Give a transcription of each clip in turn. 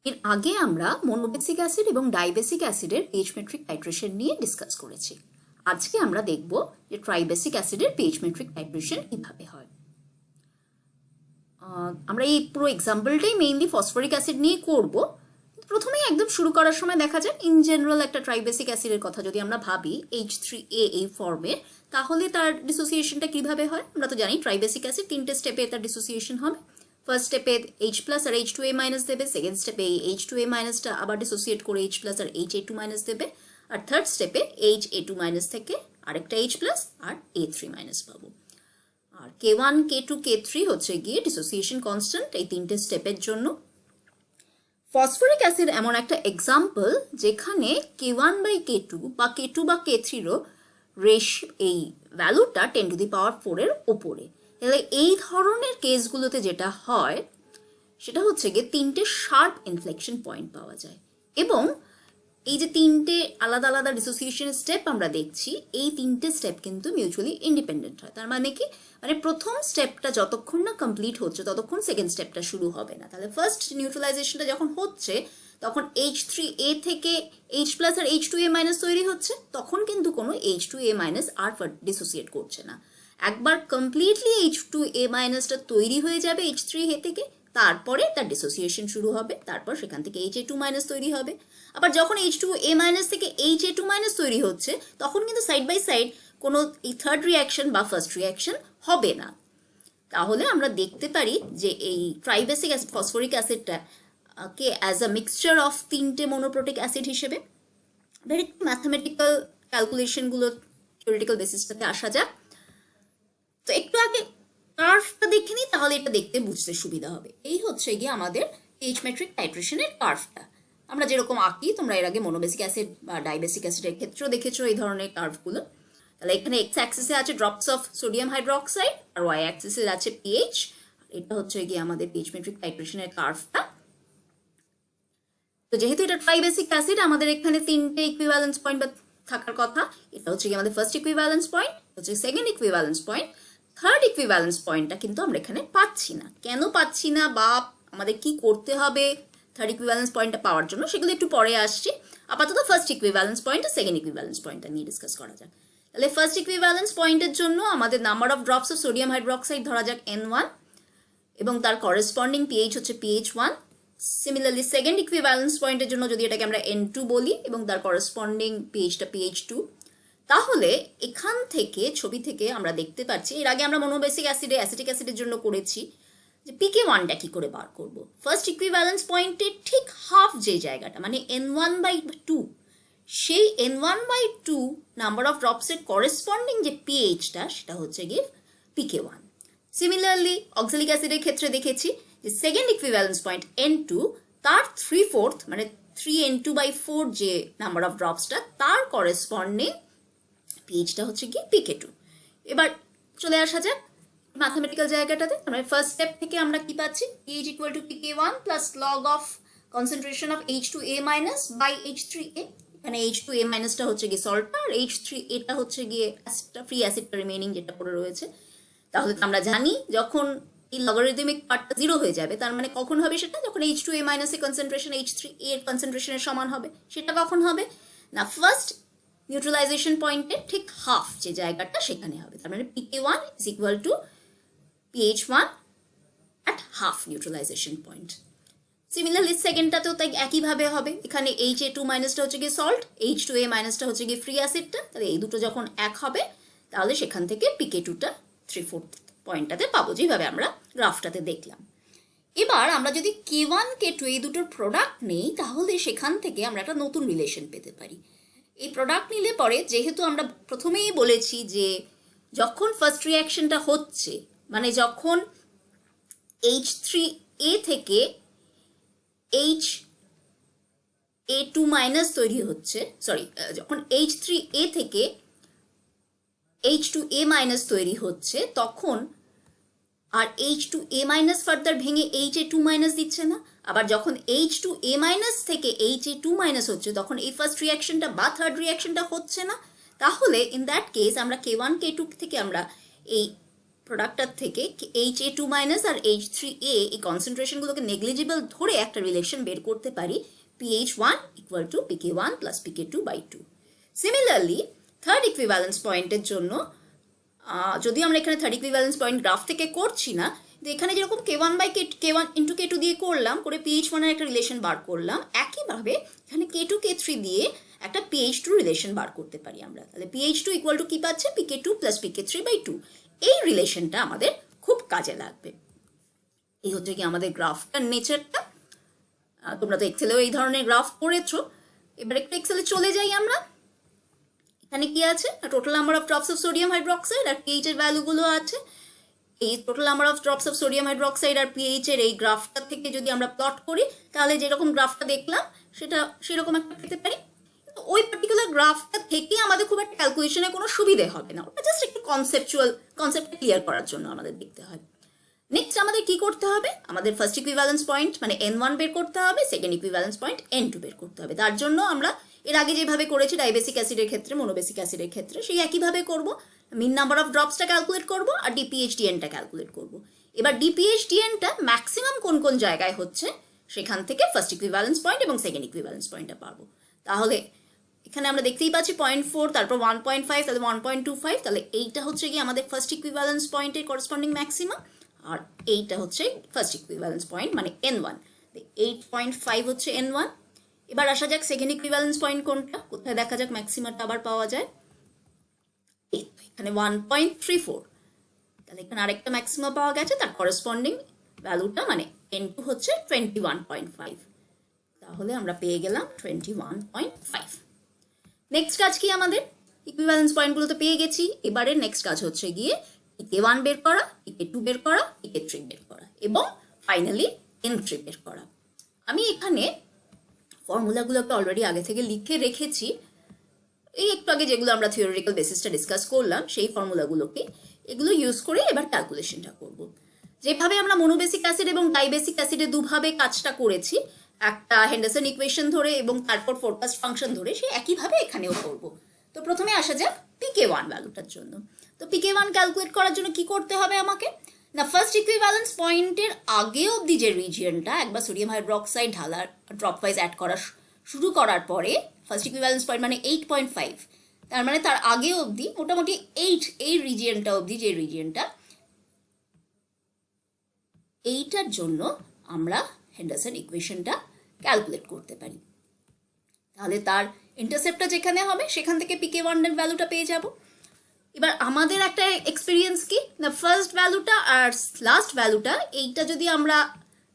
এর আগে আমরা মোনোবেসিক অ্যাসিড এবং ডাইবেসিক অ্যাসিডের পিএইচ মেট্রিক টাইট্রেশন নিয়ে ডিসকাস করেছি। আজকে আমরা দেখব যে ট্রাইবেসিক অ্যাসিডের পিএইচ মেট্রিক টাইট্রেশন কিভাবে হয়। আমরা এই পুরো এক্সাম্পলটাই মেইনলি ফসফরিক অ্যাসিড নিয়ে করব। প্রথমেই একদম শুরু করার সময় দেখা যাক ইন জেনারেল একটা ট্রাইবেসিক অ্যাসিডের কথা যদি আমরা ভাবি H3A এই ফর্মে, তাহলে তার ডিসোসিয়েশনটা কিভাবে হয়। আমরা তো জানি ট্রাইবেসিক অ্যাসিড তিনটে স্টেপে তার ডিসোসিয়েশন হবে। ফার্স্ট স্টেপে H প্লাস আর H2A মাইনাস দেবে, সেকেন্ড স্টেপে এই H2A মাইনাসটা আবার ডিসোসিয়েট করে H প্লাস আর HA2 মাইনাস দেবে, আর থার্ড স্টেপে HA2 মাইনাস থেকে আরেকটা H প্লাস আর A3 মাইনাস পাবো। আর K1, K2, K3 হচ্ছে গিয়ে ডিসোসিয়েশন কনস্ট্যান্ট এই তিনটে স্টেপের জন্য। ফসফরিক অ্যাসিড এমন একটা এক্সাম্পল যেখানে K1/K2 বা K2 বা K3রও এই ভ্যালুটা 10⁴ এর ওপরে। তাহলে এই ধরনের কেসগুলোতে যেটা হয় সেটা হচ্ছে গিয়ে তিনটে শার্প ইনফ্লেকশন পয়েন্ট পাওয়া যায়, এবং এই যে তিনটে আলাদা আলাদা ডিসোসিয়েশন স্টেপ আমরা দেখছি, এই তিনটে স্টেপ কিন্তু মিউচুয়ালি ইন্ডিপেন্ডেন্ট হয়। তার মানে কি, মানে প্রথম স্টেপটা যতক্ষণ না কমপ্লিট হচ্ছে ততক্ষণ সেকেন্ড স্টেপটা শুরু হবে না। তাহলে ফার্স্ট নিউট্রালাইজেশনটা যখন হচ্ছে তখন H3A থেকে H প্লাস আর H2A মাইনাস তৈরি হচ্ছে, তখন কিন্তু কোনো H2A মাইনাস আর ডিসোসিয়েট করছে না। একবার কমপ্লিটলি H2A মাইনাসটা তৈরি হয়ে যাবে H3A থেকে, তারপরে তার ডিসোসিয়েশন শুরু হবে, তারপর সেখান থেকে HA2 মাইনাস তৈরি হবে। আবার যখন H2A মাইনাস থেকে HA2 মাইনাস তৈরি হচ্ছে তখন কিন্তু সাইড বাই সাইড কোনো এই থার্ড রিয়াকশন বা ফার্স্ট রিয়াকশন হবে না। তাহলে আমরা দেখতে পারি যে এই ট্রাইবেসিক অ্যাসিড ফসফরিক অ্যাসিডটা কে অ্যাজ আ মিক্সচার অফ তিনটে মোনোপ্রোটিক অ্যাসিড হিসেবে। ভেরি ম্যাথমেটিক্যাল ক্যালকুলেশনগুলো থিওরিটিক্যাল বেসিসটাতে আসা যাক। তো একটু আগে কার্ভটা দেখে নিই, তাহলে এটা দেখতে বুঝতে সুবিধা হবে। এই হচ্ছে গিয়ে আমাদের পিএইচ মেট্রিক টাইট্রেশনের কার্ভটা। আমরা যেরকম আঁকি, তোমরা এর আগে মোনোবেসিক অ্যাসিড বা ডাইবেসিক অ্যাসিডের ক্ষেত্রেও দেখেছো এই ধরনের কার্ভগুলো। তাহলে এখানে এক্স অ্যাক্সিসে আছে ড্রপস অফ সোডিয়াম হাইড্রোক্সাইড, আর ওয়াই অ্যাক্সিসে আছে পিএইচ। এটা হচ্ছে গিয়ে আমাদের পিএইচ মেট্রিক টাইট্রেশনের কার্ভটা। তো যেহেতু এটা ট্রাইবেসিক অ্যাসিড, আমাদের এখানে তিনটে ইকুইভ্যালেন্স পয়েন্ট থাকার কথা। এটা হচ্ছে গিয়ে আমাদের ফার্স্ট ইকুইভ্যালেন্স পয়েন্ট, হচ্ছে second equivalence point, third equivalence পয়েন্টটা কিন্তু আমরা এখানে পাচ্ছি না। কেন পাচ্ছি না বা আমাদের কি করতে হবে থার্ড ইকুইভ্যালেন্স পয়েন্টটা পাওয়ার জন্য, সেগুলো একটু পরে আসছি। আপাতত ফার্স্ট ইকুইভ্যালেন্স পয়েন্ট আর সেকেন্ড ইকুইভ্যালেন্স পয়েন্টটা নিয়ে ডিসকাস করা যাক। তাহলে ফার্স্ট ইকুইভ্যালেন্স পয়েন্টের জন্য আমাদের number of drops of sodium hydroxide ধরা যাক N1, এবং তার করেসপন্ডিং পিএইচ হচ্ছে PH1। সিমিলারলি সেকেন্ড ইকুইভ্যালেন্স পয়েন্টের জন্য যদি এটাকে আমরা N2 বলি এবং তার করেসপন্ডিং পিএইচটা PH2, তাহলে এখান থেকে ছবি থেকে আমরা দেখতে পাচ্ছি, এর আগে আমরা মোনোবেসিক অ্যাসিডে অ্যাসিটিক অ্যাসিডের জন্য করেছি যে PK1টা কি করে বার করব। ফার্স্ট ইকুইভ্যালেন্স পয়েন্টের ঠিক হাফ যে জায়গাটা, মানে N1/2, সেই N1/2 নাম্বার অফ ড্রপসের করেসপন্ডিং যে পিএইচটা সেটা হচ্ছে গিয়ে PK1। সিমিলারলি অক্সালিক অ্যাসিডের ক্ষেত্রে দেখেছি যে সেকেন্ড ইকুইভ্যালেন্স পয়েন্ট N2, তার 3/4 মানে 3N2/4 যে নাম্বার অফ ড্রপসটা, তার করেসপন্ডিং পিএইচটা হচ্ছে গিয়ে PK2। এবার চলে আসা যাক ম্যাথমেটিক্যাল জায়গাটাতে। আমরা ফার্স্ট স্টেপ থেকে আমরা কি পাচ্ছি, PH equal to PK1 plus log of concentration of H2A minus by H3A। এখানে H2A মাইনাসটা হচ্ছে গিয়ে সল্টটা, আর H3A হচ্ছে গিয়ে ফ্রি অ্যাসিডটা রিমেইনিং যেটা পড়ে রয়েছে। তাহলে আমরা জানি যখন এই লগারিদমিক পার্টটা 0 হয়ে যাবে, তার মানে কখন হবে সেটা, যখন H2A মাইনাসের কনসেন্ট্রেশন H3A এর কনসেন্ট্রেশনের সমান হবে। সেটা কখন হবে না, ফার্স্ট নিউট্রালাইজেশন পয়েন্টের ঠিক হাফ যে জায়গাটা সেখানে হবে। তার মানে PK1 is equal to PH1 at half neutralisation point. Similarly সেকেন্ডটাতেও তাই একইভাবে হবে। এখানে HA2 মাইনাসটা হচ্ছে গিয়ে সল্ট, H2A মাইনাসটা হচ্ছে গিয়ে ফ্রি অ্যাসিডটা। তাহলে এই দুটো যখন এক হবে তাহলে সেখান থেকে PK2টা 3/4 পয়েন্টটাতে পাবো, যেভাবে আমরা গ্রাফটাতে দেখলাম। এবার আমরা যদি K1, K2 এই দুটোর প্রোডাক্ট নেই, তাহলে সেখান থেকে আমরা একটা নতুন রিলেশন পেতে পারি। এই প্রোডাক্ট নিলে পরে, যেহেতু আমরা প্রথমেই বলেছি যে যখন ফার্স্ট রিয়াকশনটা হচ্ছে, মানে যখন H3A থেকে HA2 মাইনাস তৈরি হচ্ছে, যখন H3A থেকে H2A মাইনাস তৈরি হচ্ছে, তখন আর H2A মাইনাস ফার্দার ভেঙে HA2 মাইনাস দিচ্ছে না। আবার যখন H2A মাইনাস থেকে HA2 মাইনাস হচ্ছে, তখন এই ফার্স্ট রিয়াকশনটা বা থার্ড রিয়াকশনটা হচ্ছে না। তাহলে ইন দ্যাট কেস আমরা K1, K2 থেকে আমরা এই প্রোডাক্টটার থেকে HA2 মাইনাস আর H3A এই কনসেন্ট্রেশনগুলোকে নেগলিজিবল ধরে একটা রিলেশন বের করতে পারি pH1 equal to pK1 plus pK2/2। Similarly third equivalence পয়েন্টের জন্য যদি আমরা এখানে থার্ড ইকুইভ্যালেন্স পয়েন্ট গ্রাফ থেকে করছি না, তো এখানে যেরকম K1 ইন্টু K2 দিয়ে করলাম, করে pH1 এর একটা রিলেশন বার করলাম, একইভাবে এখানে K2 K3 দিয়ে একটা pH2 রিলেশন বার করতে পারি আমরা। তাহলে pH2 ইকুয়াল টু কি পাচ্ছে, pK2 প্লাস pK3/2। এই রিলেশনটা আমাদের খুব কাজে লাগবে। এই হচ্ছে কি আমাদের গ্রাফটার নেচারটা। তোমরা তো এক্সেলেও এই ধরনের গ্রাফ করেছো। এবার একটু এক্সেলে চলে যাই আমরা। এখানে কি আছে, total number of drops of sodium hydroxide আর পিএইচ এর ভ্যালুগুলো আছে। এই total number of drops of sodium hydroxide আর পিএইচ এর এই গ্রাফটা থেকে যদি আমরা প্লট করি, তাহলে যেরকম গ্রাফটা দেখলাম সেটা সেরকম একটা পেতে পারি। ওই পার্টিকুলার গ্রাফটা থেকে আমাদের খুব একটা ক্যালকুলেশনে কোনো সুবিধে হবে না, ওটা জাস্ট একটু কনসেপ্টটা ক্লিয়ার করার জন্য আমাদের দেখতে হয়। নেক্সট আমাদের কি করতে হবে, আমাদের ফার্স্ট ইকুইভ্যালেন্স পয়েন্ট মানে N1 বের করতে হবে, সেকেন্ড ইকুইভ্যালেন্স পয়েন্ট N2 বের করতে হবে। তার জন্য আমরা এর আগে যেভাবে করেছি ডাইবেসিক অ্যাসিডের ক্ষেত্রে, মোনোবেসিক অ্যাসিডের ক্ষেত্রে, সেই একইভাবে করব। মিন নাম্বার অফ ড্রপসটা ক্যালকুলেট করব আর ডিপিএইচডিএনটা ক্যালকুলেট করব। এবার ডিপিএইচডিএনটা ম্যাক্সিমাম কোন কোন জায়গায় হচ্ছে সেখান থেকে ফার্স্ট ইকুইভ্যালেন্স পয়েন্ট এবং সেকেন্ড ইকুইভ্যালেন্স পয়েন্টটা পাবো। তাহলে এখানে আমরা দেখতেই পাচ্ছি 0.4, তারপর 1.5, তাহলে 1.25, তাহলে এইটা হচ্ছে কি আমাদের ফার্স্ট ইকুইভ্যালেন্স পয়েন্টের করেসপন্ডিং ম্যাক্সিমাম, আর এইটা হচ্ছে ফার্স্ট ইকুইভ্যালেন্স পয়েন্ট মানে N1। 8.5 হচ্ছে N1। এবার আসা যাক সেকেন্ড ইকুইভ্যালেন্স পয়েন্ট কোনটা, কোথায় দেখা যাক ম্যাক্সিমামটা আবার পাওয়া যায়। এখানে 1.34, তাহলে এখানে আরেকটা ম্যাক্সিমাম পাওয়া গেছে, তার করেসপন্ডিং ভ্যালুটা মানে N2 হচ্ছে 21.5। তাহলে আমরা পেয়ে গেলাম 21.5। নেক্সট কাজ কি আমাদের, ইকুইভ্যালেন্স পয়েন্টগুলো তো পেয়ে গেছি। এবারে নেক্সট কাজ হচ্ছে গিয়ে pK1 বের করা, pK2 বের করা, pK3 বের করা এবং ফাইনালি N3 বের করা। আমি এখানে ফর্মুলাগুলোকে অলরেডি আগে থেকে লিখে রেখেছি। এই একটু আগে যেগুলো আমরা থিওরিটিক্যাল বেসিসটা ডিসকাস করলাম সেই ফর্মুলাগুলোকে এগুলো ইউজ করে এবার ক্যালকুলেশনটা করব। যেভাবে আমরা মোনোবেসিক অ্যাসিড এবং ডাইবেসিক অ্যাসিডে দুভাবে কাজটা করেছি, একটা হেন্ডারসন ইকুয়েশন ধরে এবং তারপর ফোরকাস্ট ফাংশন ধরে, সেই একইভাবে এখানেও করব। তো প্রথমে আসা যাক pK1 ভ্যালুটার জন্য। তো pK1 ক্যালকুলেট করার জন্য কি করতে হবে আমাকে, না ফার্স্ট ইকুইভ্যালেন্স পয়েন্টের আগে অবধি যে রিজিয়নটা একবার সোডিয়াম হাইড্রোক্সাইড ঢালার ড্রপ ওয়াইজ অ্যাড করা শুরু করার পরে ফার্স্ট ইকুইভ্যালেন্স পয়েন্ট মানে 8.5, তার মানে তার আগে অবধি মোটামুটি 8 এই রিজিয়নটা অবধি, যে রিজিয়নটা এইটার জন্য আমরা হেন্ডারসন ইকুয়েশনটা ক্যালকুলেট করতে পারি। তাহলে তার ইন্টারসেপ্টটা যেখানে হবে সেখান থেকে pK1 এর ভ্যালুটা পেয়ে যাব। এবার আমাদের একটা এক্সপিরিয়েন্স কি না, ফার্স্ট ভ্যালুটা আর লাস্ট ভ্যালুটা এইটা যদি আমরা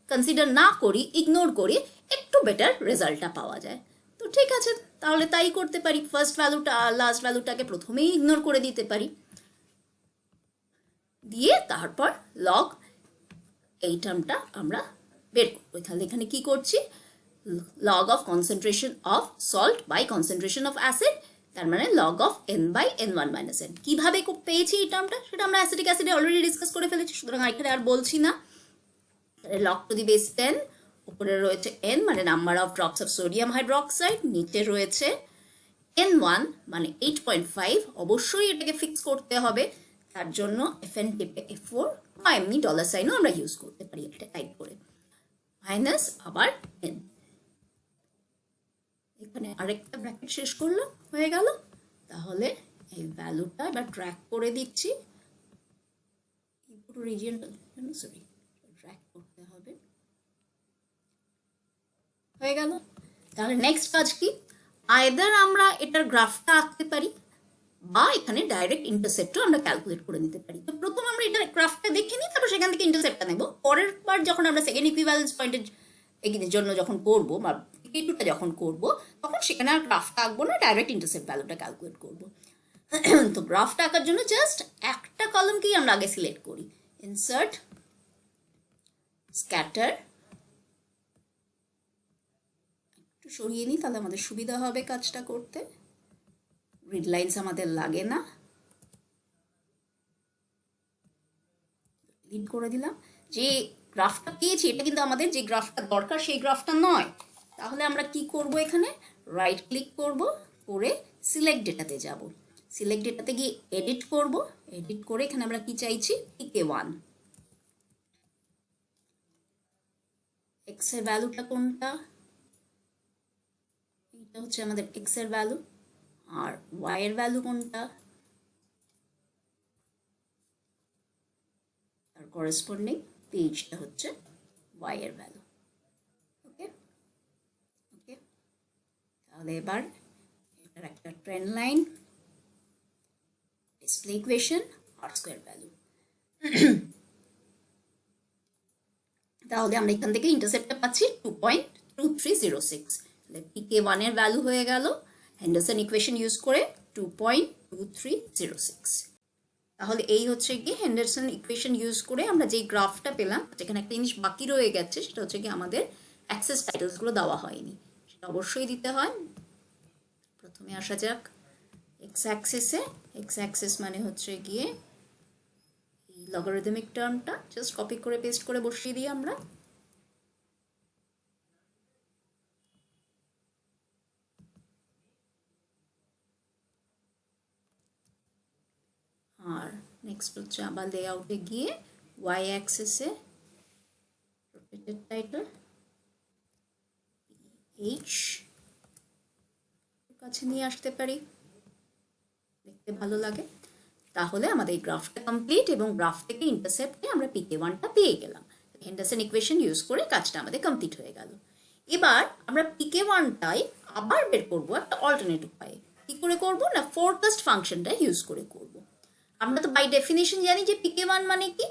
কনসিডার না করি, ইগনোর করি, একটু বেটার রেজাল্টটা পাওয়া যায়। তো ঠিক আছে, তাহলে তাই করতে পারি, ফার্স্ট ভ্যালুটা আর লাস্ট ভ্যালুটাকে প্রথমেই ইগনোর করে দিতে পারি, দিয়ে তারপর লগ এই টার্মটা আমরা বের করবো। তাহলে এখানে কি করছি, log of concentration of salt by concentration of acid, তার মানে লগ অফ n/n1 - n। কিভাবে পেয়েছি এই টার্মটা সেটা আমরা অ্যাসিটিক অ্যাসিডে অলরেডি ডিসকাস করে ফেলেছি, সুতরাং এখানে আর বলছি না। লগ টু দি বেস 10, উপরে রয়েছে n মানে number of drops of sodium hydroxide, নিচে রয়েছে n1 মানে 8.5। অবশ্যই এটাকে ফিক্স করতে হবে, তার জন্য FN টিপে F4 বা এমনি ডলার সাইনও আমরা ইউজ করতে পারি এটা টাইপ করে, মাইনাস আবার n। এখানে আরেকটা ব্র্যাকেট শেষ করলাম, হয়ে গেল। তাহলে এই ভ্যালুটা এবার ট্র্যাক করে দিচ্ছি, পুরো রিজিয়নটা সরি ট্র্যাক করতে হবে, হয়ে গেল। তাহলে নেক্সট কাজ কি, আইদার আমরা এটার গ্রাফটা আঁকতে পারি বা এখানে ডাইরেক্ট ইন্টারসেপ্টও আমরা ক্যালকুলেট করে নিতে পারি। তো প্রথম আমরা এটার গ্রাফটা দেখে নিই, তারপর সেখান থেকে ইন্টারসেপ্টটা নেব। পরের বার যখন আমরা সেকেন্ড ইকুইভ্যালেন্স পয়েন্টের জন্য যখন করবো বা pK2টা যখন করবো, তখন সেখানে আর গ্রাফটা আঁকবো না, ডাইরেক্ট ইন্টারসেপ্ট ভ্যালুটা ক্যালকুলেট করবো। তো গ্রাফটা আঁকার জন্য জাস্ট একটা কলমকেই আমরা আগে সিলেক্ট করি, ইনসার্ট, স্ক্যাটার, একটু সরিয়ে নিই তাহলে আমাদের সুবিধা হবে কাজটা করতে, গ্রিড লাইন্স আমাদের লাগে না, লিড করে দিলাম। যে গ্রাফটা পেয়েছি এটা কিন্তু আমাদের যে গ্রাফটা দরকার সেই গ্রাফটা নয়। তাহলে আমরা কি করব, এখানে রাইট ক্লিক করব, করে সিলেক্ট ডেটাতে যাব। সিলেক্ট ডেটাতে গিয়ে এডিট করব, এডিট করে এখানে আমরা কি চাইছি, pk1, এক্স এর ভ্যালুটা কোনটা, এটা হচ্ছে আমাদের এক্স এর ভ্যালু, আর ওয়াই এর ভ্যালু কোনটা, তার করেসপন্ডিং পেজটা হচ্ছে ওয়াই এর ভ্যালু। ওকে ওকে, তাহলে এবার এটার একটা ট্রেন্ড লাইন, ডিসপ্লে ইকুয়েশন, আর স্কোয়ার ভ্যালু। তাহলে আমরা এখান থেকে ইন্টারসেপ্টটা পাচ্ছি 2.2306, তাহলে pk1 এর ভ্যালু হয়ে গেল হেন্ডারসন ইকুয়েশন ইউজ করে 2.2306। তাহলে এই হচ্ছে কি হেন্ডারসন ইকুয়েশন ইউজ করে আমরা যেই গ্রাফটা পেলাম, যেখানে একটা জিনিস বাকি রয়ে গেছে, সেটা হচ্ছে কি আমাদের অ্যাক্সেস টাইটেলসগুলো দেওয়া হয়নি, সেটা অবশ্যই দিতে হয়। প্রথমে আসা যাক এক্স অ্যাক্সিসে। এক্স অ্যাক্সিস মানে হচ্ছে গিয়ে এই লগারিদমিক টার্মটা জাস্ট কপি করে পেস্ট করে বসিয়ে দিই আমরা। আর নেক্সট হচ্ছে আবার লেআউটে গিয়ে ওয়াই অ্যাক্সিসে রোটেটেড টাইটেল এইচ কাছে নিয়ে আসতে পারি, দেখতে ভালো লাগে। তাহলে আমাদের এই গ্রাফটা কমপ্লিট, এবং গ্রাফ থেকে ইন্টারসেপ্টে আমরা pk1টা পেয়ে গেলাম। হেন্ডারসন ইকুয়েশন ইউজ করে কাজটা আমাদের কমপ্লিট হয়ে গেল। এবার আমরা pk1টাই আবার বের করবো একটা অল্টারনেট উপায়ে। কি করে করবো না, ফোরকাস্ট ফাংশনটা ইউজ করে করব। আমরা তো বাই ডেফিনেশন জানি যে pk1 মানে কি,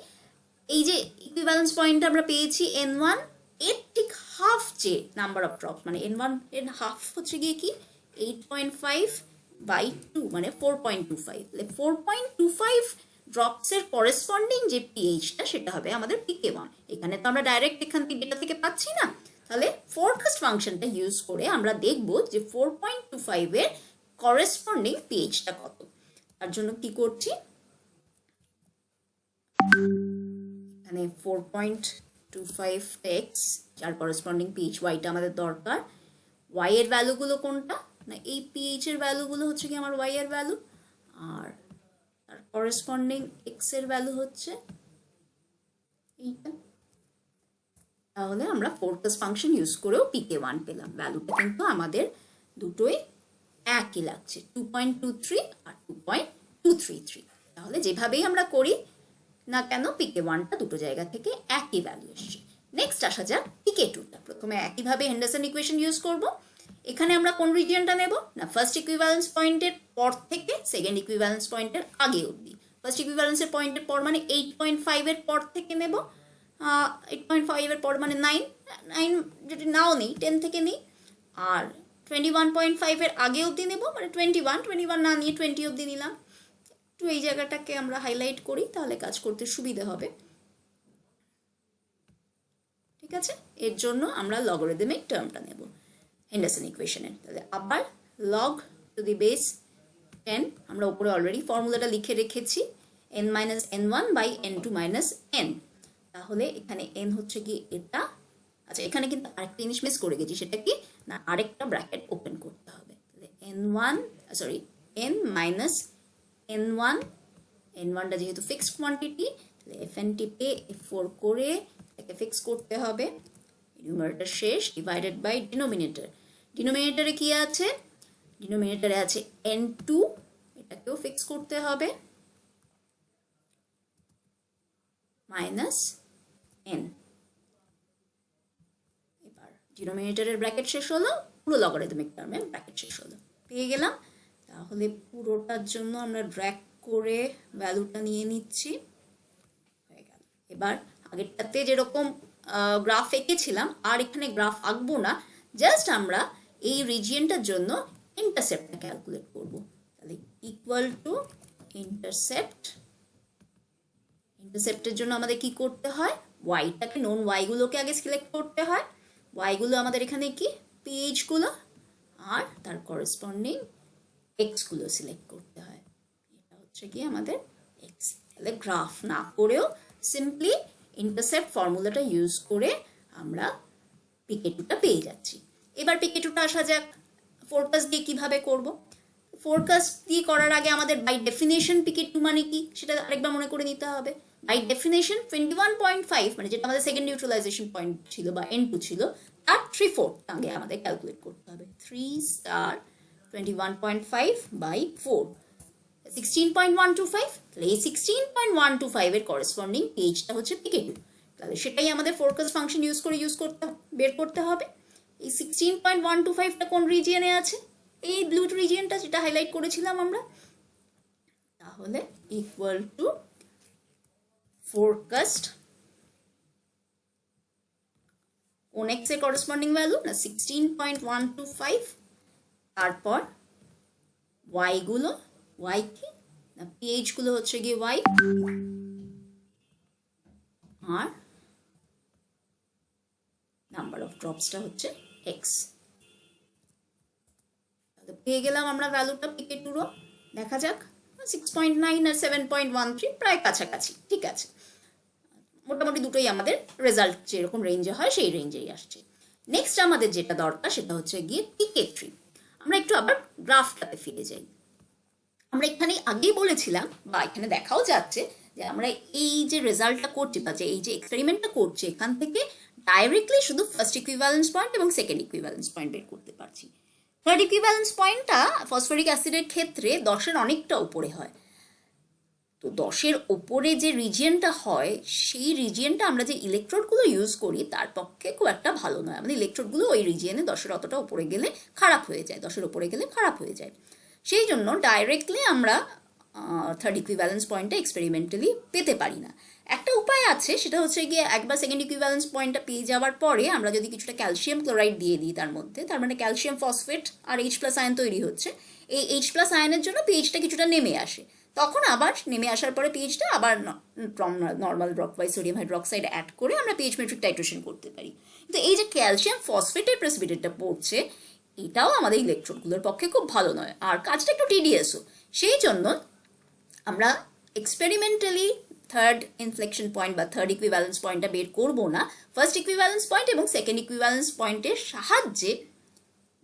এই যে ইকুইভ্যালেন্স পয়েন্ট আমরা পেয়েছি n1, এর ঠিক হাফ যে নাম্বার অফ ড্রপ, মানে n1 এর হাফ হচ্ছে গিয়ে কি 8.5/2 মানে 4.25, তাহলে 4.25 ড্রপসের করেসপন্ডিং যে পিএইচটা সেটা হবে আমাদের pk1। এখানে তো আমরা ডাইরেক্ট এখান থেকে ডেটা থেকে পাচ্ছি না, তাহলে ফোরকাস্ট ফাংশনটা ইউজ করে আমরা দেখব যে 4.25 এর করেসপন্ডিং পিএইচটা কত। তার জন্য কি করছি, এখানে 4.25x যার করেসপন্ডিং পিএইচ ওয়াইটা আমাদের দরকার। ওয়াই এর ভ্যালুগুলো কোনটা না, এই পিএইচ এর ভ্যালুগুলো হচ্ছে কি আমার ওয়াই এর ভ্যালু, আর তার করেসপন্ডিং এক্স এর ভ্যালু হচ্ছে এইটা। তাহলে আমরা ফোরকাস্ট ফাংশন ইউজ করেও pk1 পেলাম। ভ্যালুটা কিন্তু আমাদের দুটোই একই লাগছে, 2.23 আর 2.233। তাহলে যেভাবেই আমরা করি না কেন pk1টা দুটো জায়গা থেকে একই ভ্যালু এসছে। নেক্সট আসা যাক pk2টা। প্রথমে একইভাবে হেন্ডারসন ইকুয়েশন ইউজ করব। এখানে আমরা কোন রিজিয়নটা নেব না, ফার্স্ট ইকুইভ্যালেন্স পয়েন্টের পর থেকে সেকেন্ড ইকুইভ্যালেন্স পয়েন্টের আগে অবধি। ফার্স্ট ইকুইভ্যালেন্সের পয়েন্টের পর মানে 8.5 এর পর থেকে নেব, 8.5 এর পর মানে 9 যদি নাও নেই 10 থেকে নেই, আর 21.5 এর আগে অবধি নেব মানে 21 না নিয়ে 20 অবধি নিলাম। একটু এই জায়গাটাকে আমরা হাইলাইট করি, তাহলে কাজ করতে সুবিধা হবে। ঠিক আছে, এর জন্য আমরা লগারিদমিক টার্মটা নেব হেন্ডারসন ইকুয়েশনের। তাহলে আবার লগ টু দি বেস 10, আমরা উপরে অলরেডি ফর্মুলাটা লিখে রেখেছি, n-n1/n2 - n। তাহলে এখানে n হচ্ছে কি এটা, আচ্ছা এখানে কিন্তু আরেকটা জিনিস মিস করে গেছি, সেটা কি না আরেকটা ব্র্যাকেট ওপেন করতে হবে। তাহলে n1টা যেহেতু ফিক্সড কোয়ান্টিটি, তাহলে fn টিপে f4 করে এটাকে ফিক্স করতে হবে। নিউমারেটর শেষ, ডিভাইডেড বাই ডিনোমিনেটর। ডিনোমিনেটরে কি আছে, ডিনোমিনেটরে আছে n2, এটাকেও ফিক্স করতে হবে, মাইনাস n। এবার ডিনোমিনেটরের ব্র্যাকেট শেষ হলো, পুরো লগারিদমিক টার্মে ব্র্যাকেট শেষ হলো, পেয়ে গেলাম। তাহলে পুরোটার জন্য আমরা ড্র্যাগ করে ভ্যালুটা নিয়ে নিচ্ছি, হয়ে গেল। এবার আগেরটাতে যেরকম গ্রাফ এঁকেছিলাম আর এখানে গ্রাফ আঁকবো না, জাস্ট আমরা এই রিজিয়নটার জন্য ইন্টারসেপ্টটা ক্যালকুলেট করব। তাহলে ইকুয়াল টু ইন্টারসেপ্ট। ইন্টারসেপ্টের জন্য আমাদের কি করতে হয়, ওয়াইটাকে নোন ওয়াইগুলোকে আগে সিলেক্ট করতে হয়। ওয়াইগুলো আমাদের এখানে কি পিএইচগুলো, আর তার করেসপন্ডিং এক্সগুলো সিলেক্ট করতে হয়। এটা হচ্ছে কি আমাদের এক্স। তাহলে গ্রাফ না করেও সিম্পলি ইন্টারসেপ্ট ফর্মুলাটা ইউজ করে আমরা pk2টা পেয়ে যাচ্ছি। এবার pk2টা আসা যাক ফোরকাস্ট দিয়ে কিভাবে করব। ফোরকাস্ট দিয়ে করার আগে আমাদের বাই ডেফিনেশন পিকে2 মানে কি সেটা আরেকবার মনে করে নিতে হবে। বাই ডেফিনেশন 21.5 মানে যেটা আমাদের সেকেন্ড নিউট্রালাইজেশন পয়েন্ট ছিল বা N2 ছিল তার 3/4 আগে আমাদের ক্যালকুলেট করতে হবে। 3 স্টার 21.5 বাই 4 16.125, তাহলে এই 16.125 এর করেসপন্ডিং পেজটা হচ্ছে পিকে2, তাহলে সেটাই আমাদের ফোরকাস্ট ফাংশন ইউজ বের করতে হবে। এই 16.125টা কোন রিজিয়নে আছে? এই ব্লু রিজিয়নটা যেটা হাইলাইট করেছিলাম আমরা, তাহলে ইকুয়াল টু ফোরকাস্ট কোন এক্স এর করেসপন্ডিং ভ্যালু না 16.125, তারপর ওয়াই গুলো, ওয়াই কি না পিএইচ গুলো হচ্ছে গিয়ে ওয়াই, আর নাম্বার অফ ড্রপসটা হচ্ছে এক্স। পেয়ে গেলাম আমরা ভ্যালুটা পিকে2 রো। দেখা যাক 6.9 আর 7.13 প্রায় কাছাকাছি, ঠিক আছে, মোটামুটি দুটোই আমাদের রেজাল্ট যেরকম রেঞ্জে হয় সেই রেঞ্জেই আসছে। নেক্সট আমাদের যেটা দরকার সেটা হচ্ছে গিয়ে পিকে3। আমরা একটু আবার গ্রাফটাতে ফিরে যাই। আমরা এখানে আগেই বলেছিলাম বা এখানে দেখাও যাচ্ছে যে আমরা এই যে রেজাল্টটা করছি বা যে এই যে এক্সপেরিমেন্টটা করছি এখান থেকে ডাইরেক্টলি শুধু ফার্স্ট ইকুইভ্যালেন্স পয়েন্ট এবং সেকেন্ড ইকুইভ্যালেন্স পয়েন্ট বের করতে পারছি। থার্ড ইকুইভ্যালেন্স পয়েন্টটা ফসফরিক অ্যাসিডের ক্ষেত্রে 10-এর অনেকটা উপরে হয়। তো 10-এর ওপরে যে রিজিয়নটা হয় সেই রিজিয়নটা আমরা যে ইলেকট্রোডগুলো ইউজ করি তার পক্ষে খুব একটা ভালো নয়। আমাদের ইলেকট্রোডগুলো ওই রিজিয়নে 10-এর অতটা উপরে গেলে খারাপ হয়ে যায়, 10-এর উপরে গেলে খারাপ হয়ে যায়। সেই জন্য ডাইরেক্টলি আমরা থার্ড ইকুইভ্যালেন্স পয়েন্টটা এক্সপেরিমেন্টালি পেতে পারি না। একটা উপায় আছে, সেটা হচ্ছে গিয়ে একবার সেকেন্ড ইকুইভ্যালেন্স পয়েন্টটা পেয়ে যাওয়ার পরে আমরা যদি কিছুটা ক্যালসিয়াম ক্লোরাইড দিয়ে দিই তার মধ্যে, তার মানে ক্যালসিয়াম ফসফেট আর H+ আয়ন তৈরি হচ্ছে। এই H+ আয়নের জন্য পিএইচটা কিছুটা নেমে আসে, তখন আবার নেমে আসার পরে পিএইচটা আবার নর্মাল রক বাই সোডিয়াম হাইড্রোক্সাইড অ্যাড করে আমরা পিএইচ মেট্রিক টাইট্রেশন করতে পারি। কিন্তু এই যে ক্যালসিয়াম ফসফেটের প্রেসিপিটেটটা পড়ছে এটাও আমাদের ইলেকট্রোডগুলোর পক্ষে খুব ভালো নয় আর কাজটা একটু টিডিয়াসও। সেই জন্য আমরা এক্সপেরিমেন্টালি থার্ড ইনফ্লেকশন পয়েন্ট বা থার্ড ইকুইভ্যালেন্স পয়েন্টটা বের করবো না, ফার্স্ট ইকুইভ্যালেন্স পয়েন্ট এবং সেকেন্ড ইকুইভ্যালেন্স পয়েন্টের সাহায্যে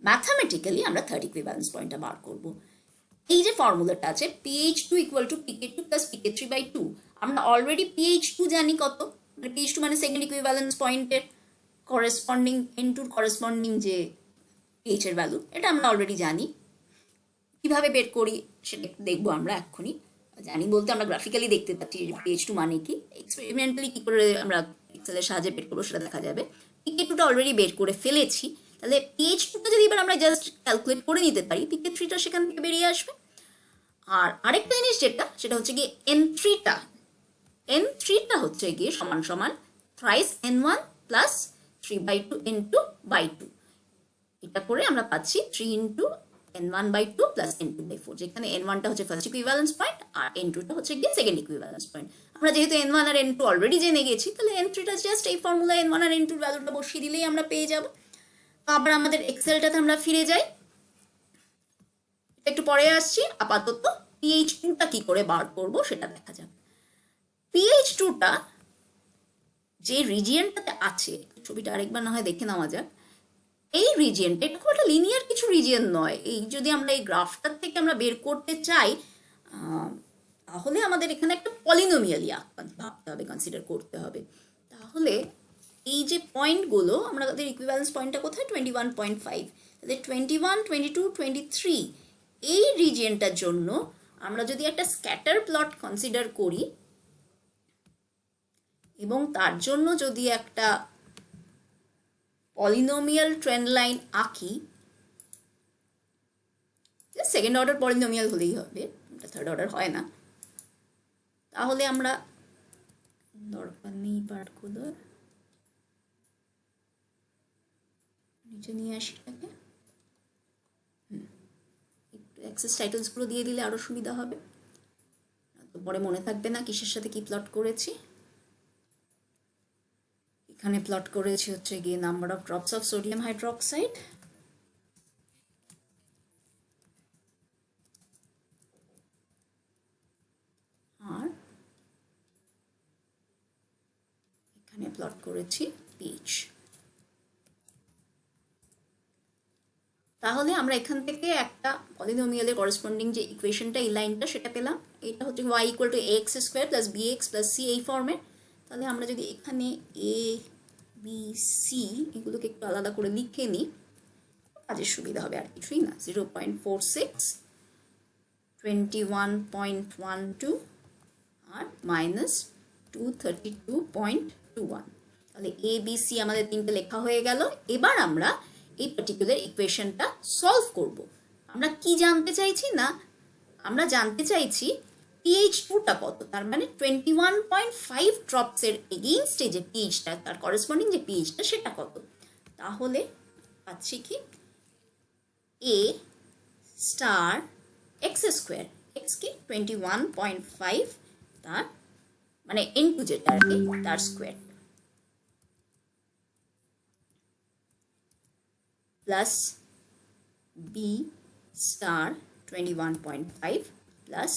ম্যাথামেটিক্যালি আমরা থার্ড ইকুইভ্যালেন্স পয়েন্টটা বার করবো। এই যে ফর্মুলাটা আছে PH2 equal to PK2 plus PK3/2, আমরা অলরেডি PH2 জানি কত, মানে PH2 মানে সেকেন্ড ইকুইভ্যালেন্স পয়েন্টের করেসপন্ডিং N2-র করেসপন্ডিং যে PH এর ভ্যালু, এটা আমরা অলরেডি জানি। কিভাবে বের করি সেটা দেখবো আমরা এক্ষুনি। জানি বলতে আমরা গ্রাফিক্যালি দেখতে পাচ্ছি PH2 মানে কি, এক্সপেরিমেন্টালি কি করে আমরা এক্সেলের সাহায্যে বের করবো সেটা দেখা যাবে। PK2টা অলরেডি বের করে ফেলেছি, তাহলে PH2টা যদি এবার আমরা জাস্ট ক্যালকুলেট করে নিতে পারি PK3টা সেখান থেকে বেরিয়ে আসবে। আর আরেকটা জিনিস সেটা হচ্ছে গিয়ে N3টা হচ্ছে গিয়ে সমান সমান থ্রাইস N1 প্লাস 3/2 N2/2, এটা করে আমরা পাচ্ছি 3 ইন্টু N1/2 প্লাস N2/4, যেখানে N1টা হচ্ছে ফার্স্ট ইকুইভ্যালেন্স পয়েন্ট আর N2টা হচ্ছে গিয়ে সেকেন্ড ইকুইভ্যালেন্স পয়েন্ট। আমরা যেহেতু N1 আর N2 অলরেডি জেনে গেছি, তাহলে N3টা জাস্ট এই ফর্মুলা N1 আর N2 ভ্যালুটা বসিয়ে দিলেই আমরা পেয়ে যাব। তো আবার আমাদের এক্সেলটাতে আমরা ফিরে যাই, একটু পরে আসছি। আপাতত PH2টা কি করে বার করবো সেটা দেখা যাক। PH2টা যে রিজিয়নটাতে আছে, ছবিটা আরেকবার না হয় দেখে নেওয়া যাক। এই রিজিয়নটা এটা খুব একটা লিনিয়ার কিছু রিজিয়ন নয়। এই যদি আমরা এই গ্রাফটার থেকে আমরা বের করতে চাই তাহলে আমাদের এখানে একটা পলিনোমিয়ালি ভাবতে হবে, কনসিডার করতে হবে। তাহলে এই যে পয়েন্টগুলো আমাদের ইকুইভ্যালেন্স পয়েন্টটা কোথায় 21.5, তাহলে 21, 22, 23 এই রিজিয়নটার জন্য আমরা যদি একটা স্ক্যাটার প্লট কনসিডার করি এবং তার জন্য যদি একটা পলিনোমিয়াল ট্রেন্ড লাইন আঁকি, সেকেন্ড অর্ডার পলিনোমিয়াল হলেই হবে, এটা থার্ড অর্ডার হয় না, তাহলে আমরা দরকার নেই পার্টগুলো নিচে নিয়ে আসি, এটাকে একটু অ্যাক্সেস টাইটেলসগুলো দিয়ে দিলে আরও সুবিধা হবে, তো পরে মনে থাকবে না কিসের সাথে কি প্লট করেছি। এখানে প্লট করেছি হচ্ছে গিয়ে number of drops of sodium hydroxide, আর এখানে প্লট করেছি পিএইচ। তাহলে আমরা এখান থেকে একটা পলিনোমিয়ালের করেসপন্ডিং যে ইকুয়েশনটা এই লাইনটা সেটা পেলাম। এটা হচ্ছে y equal to ax square plus bx plus c এই ফর্মে। তাহলে আমরা যদি এখানে a b c এগুলোকে একটু আলাদা করে লিখে নিই, কাজের সুবিধা হবে, আর কিছুই না। 0.46, 21.12 আর মাইনাস 232.21। তাহলে এ বি সি আমাদের তিনটে লেখা হয়ে গেল। এবার আমরা এই পার্টিকুলার ইকুয়েশনটা সলভ করব। আমরা কি জানতে চাইছি না, আমরা জানতে চাইছি pH2টা কত, তার মানে 21.5 ড্রপসের এগেইনস্টে যে pHটা, তার করেসপন্ডিং যে pHটা সেটা কত। তাহলে পাচ্ছি কি a star x square, x কি 21.5 তার মানে ইনটু যেটা আর কি তার square, plus b star 21.5 plus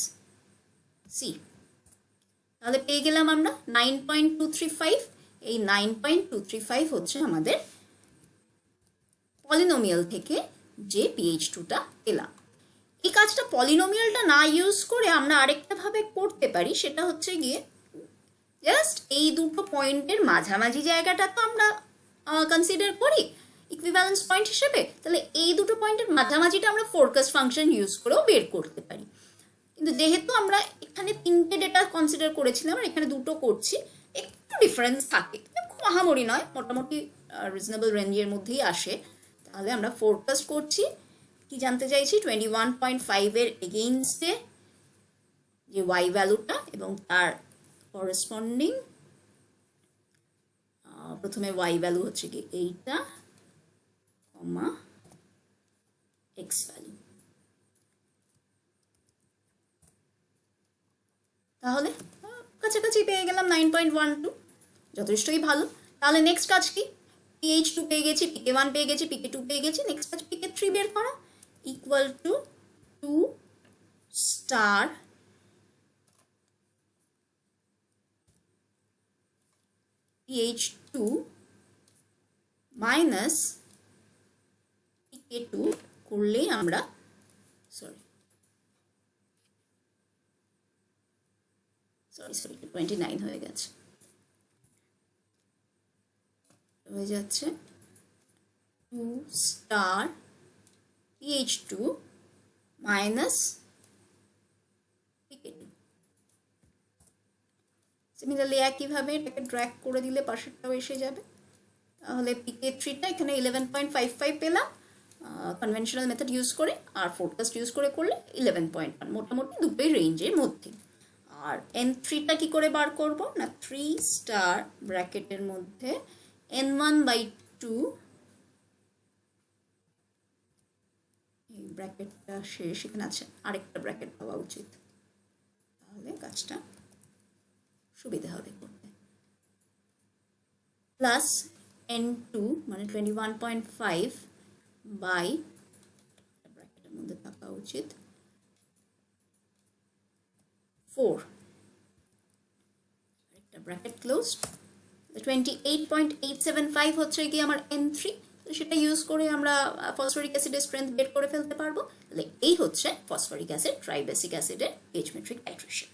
c. তাহলে পেয়ে গেলাম আমরা 9.235। এই 9.235 হচ্ছে আমাদের পলিনোমিয়াল থেকে যে pH2টা পেলাম। এই কাজটা পলিনোমিয়ালটা না ইউজ করে আমরা আরেকটা ভাবে করতে পারি, সেটা হচ্ছে গিয়ে জাস্ট এই দুটো পয়েন্টের মাঝামাঝি জায়গাটা তো আমরা কনসিডার করি ইকুইভ্যালেন্স পয়েন্ট হিসেবে। তাহলে এই দুটো পয়েন্টের মাঝামাঝিটা আমরা ফোরকাস্ট ফাংশন ইউজ করেও বের করতে পারি। কিন্তু যেহেতু আমরা এখানে তিনটে ডেটা কনসিডার করেছিলাম আর এখানে দুটো করছি, একটু ডিফারেন্স থাকে, খুব আহামরি নয়, মোটামুটি রিজনেবল রেঞ্জের মধ্যেই আসে। তাহলে আমরা ফোরকাস্ট করছি, কি জানতে চাইছি 21.5 এর এগেইনস্টে যে ওয়াই ভ্যালুটা এবং তার করেসপন্ডিং প্রথমে ওয়াই ভ্যালু হচ্ছে কি এইটা, কমা এক্স ভ্যালু। তাহলে কাছাকাছি পেয়ে গেলাম 9.12, যথেষ্টই ভালো। তাহলে নেক্সট কাজ কি, pH2 পেয়ে গেছি, pK1 পেয়ে গেছি, pK2 পেয়ে গেছি, নেক্সট কাজ pK3 বের করা, equal to 2 star pH2 minus pK2 করলেই আমরা সরি 29 হয়ে গেছে, হয়ে যাচ্ছে 2 star pH2 minus pK2। Similarly একইভাবে এটাকে ড্র্যাগ করে দিলে পাশেরটাও এসে যাবে। তাহলে pK3টা এখানে 11.55 পেলাম কনভেনশনাল মেথড ইউজ করে, আর ফোরকাস্ট ইউজ করে করলে 11.1, মোটামুটি দুটোই রেঞ্জের মধ্যে। আর n3টা কি করে বার করব না, 3 স্টার ব্র্যাকেটের মধ্যে n1/2, এই ব্র্যাকেটটা শেষ, এখানে আছে আরেকটা ব্র্যাকেট পাওয়া উচিত, তাহলে কাজটা সুবিধা হবে করতে, প্লাস n2 মানে 21.5 বাই ব্র্যাকেটের মধ্যে থাকা উচিত 4, একটা ব্র্যাকেট ক্লোজড। 28.875 হচ্ছে কি আমার n3, তো সেটা ইউজ করে আমরা ফসফরিক অ্যাসিডের স্ট্রেংথ বের করে ফেলতে পারবো। তাহলে এই হচ্ছে ফসফরিক অ্যাসিড ট্রাইবেসিক অ্যাসিডের pH মেট্রিক টাইট্রেশন।